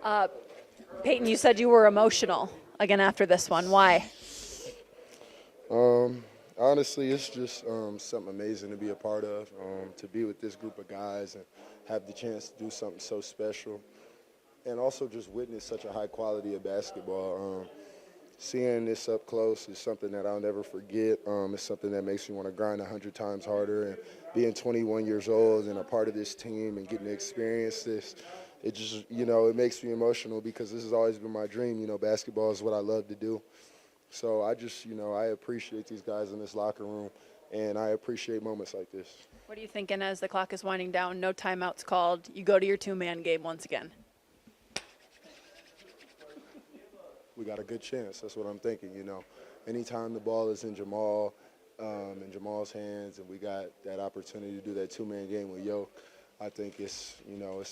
Uh, Peyton, you said you were emotional again after this one. Why? Honestly, it's just something amazing to be a part of, to be with this group of guys and have the chance to do something so special, and also just witness such a high quality of basketball. Seeing this up close is something that I'll never forget. It's something that makes me want to grind 100 times harder. And being 21 years old and a part of this team and getting to experience this, it just, it makes me emotional because this has always been my dream. Basketball is what I love to do. So I just, I appreciate these guys in this locker room, and I appreciate moments like this. What are you thinking as the clock is winding down, no timeouts called, you go to your two-man game once again? We got a good chance. That's what I'm thinking, Anytime the ball is in Jamal, in Jamal's hands, and we got that opportunity to do that two-man game with Yo, I think it's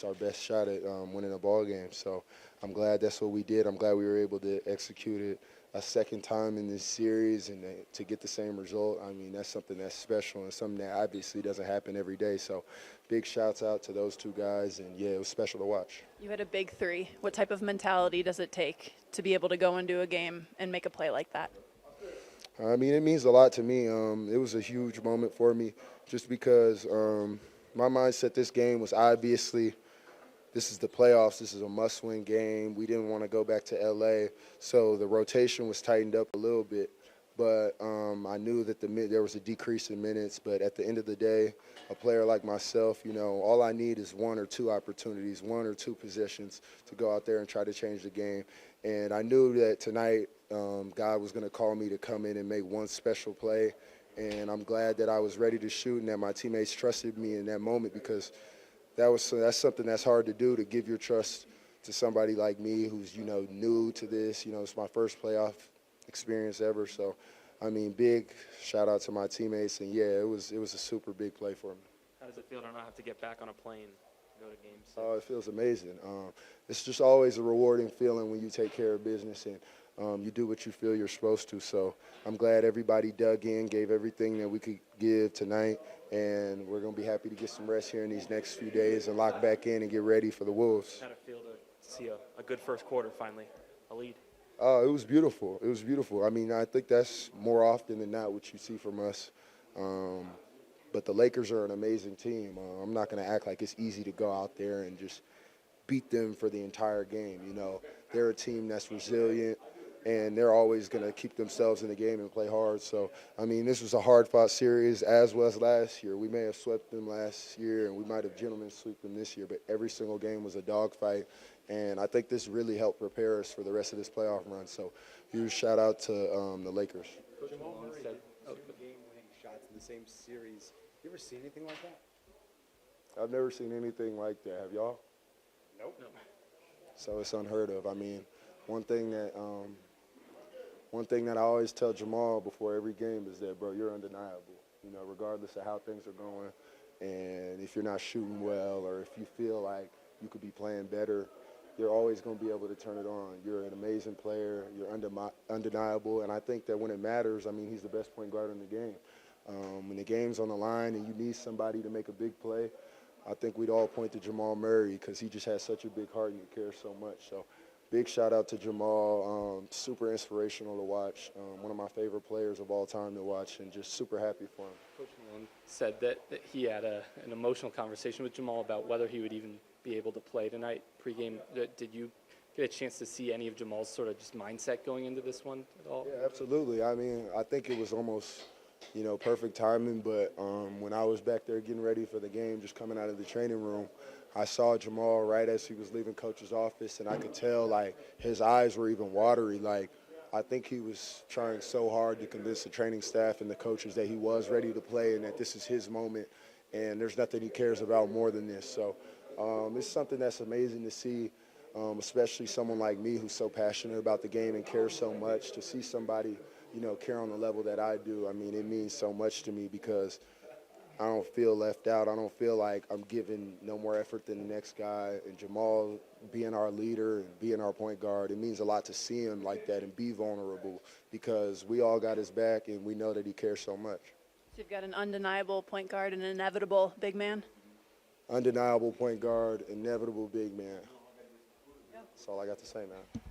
our best shot at winning a ball game. So I'm glad that's what we did. I'm glad we were able to execute it a second time in this series and to get the same result. I mean, that's something that's special and something that obviously doesn't happen every day. So big shouts out to those two guys, and, yeah, it was special to watch. You had a big three. What type of mentality does it take to be able to go into a game and make a play like that? I mean, it means a lot to me. It was a huge moment for me just because my mindset this game was obviously this is the playoffs. This is a must-win game. We didn't want to go back to L.A., so the rotation was tightened up a little bit. But I knew that there was a decrease in minutes. But at the end of the day, a player like myself, all I need is one or two opportunities, one or two possessions to go out there and try to change the game. And I knew that tonight God was going to call me to come in and make one special play. And I'm glad that I was ready to shoot and that my teammates trusted me in that moment because that's something that's hard to do, to give your trust to somebody like me who's, new to this. It's my first playoff experience ever. So, I mean, big shout out to my teammates. And, yeah, it was a super big play for me. How does it feel to not have to get back on a plane and go to games? Oh, it feels amazing. It's just always a rewarding feeling when you take care of business and you do what you feel you're supposed to. So I'm glad everybody dug in, gave everything that we could give tonight, and we're going to be happy to get some rest here in these next few days and lock back in and get ready for the Wolves. How did it feel to see a good first quarter finally, a lead? It was beautiful. It was beautiful. I mean, I think that's more often than not what you see from us. But the Lakers are an amazing team. I'm not going to act like it's easy to go out there and just beat them for the entire game. They're a team that's resilient, and they're always going to keep themselves in the game and play hard. So, I mean, this was a hard-fought series, as was last year. We may have swept them last year, and we might have gentlemen swept them this year, but every single game was a dogfight. And I think this really helped prepare us for the rest of this playoff run. So, huge shout-out to the Lakers. Jamal Murray hit two game-winning shots in the same series. You ever see anything like that? I've never seen anything like that. Have y'all? Nope. No. So it's unheard of. I mean, one thing that I always tell Jamal before every game is that, bro, you're undeniable. Regardless of how things are going, and if you're not shooting well or if you feel like you could be playing better, you're always going to be able to turn it on. You're an amazing player. You're undeniable, and I think that when it matters, I mean, he's the best point guard in the game. When the game's on the line and you need somebody to make a big play, I think we'd all point to Jamal Murray because he just has such a big heart and he cares so much. So big shout out to Jamal, super inspirational to watch, one of my favorite players of all time to watch, and just super happy for him. Coach Malone said that he had an emotional conversation with Jamal about whether he would even be able to play tonight pregame. Did you get a chance to see any of Jamal's sort of just mindset going into this one at all? Yeah, absolutely. I mean, I think it was almost perfect timing, but when I was back there getting ready for the game, just coming out of the training room, I saw Jamal right as he was leaving Coach's office, and I could tell, like, his eyes were even watery. Like, I think he was trying so hard to convince the training staff and the coaches that he was ready to play and that this is his moment, and there's nothing he cares about more than this. So it's something that's amazing to see, especially someone like me who's so passionate about the game and cares so much. To see somebody care on the level that I do, I mean, it means so much to me because I don't feel left out. I don't feel like I'm giving no more effort than the next guy. And Jamal being our leader and being our point guard, it means a lot to see him like that and be vulnerable because we all got his back and we know that he cares so much. So you've got an undeniable point guard and an inevitable big man? Undeniable point guard, inevitable big man. That's all I got to say, man.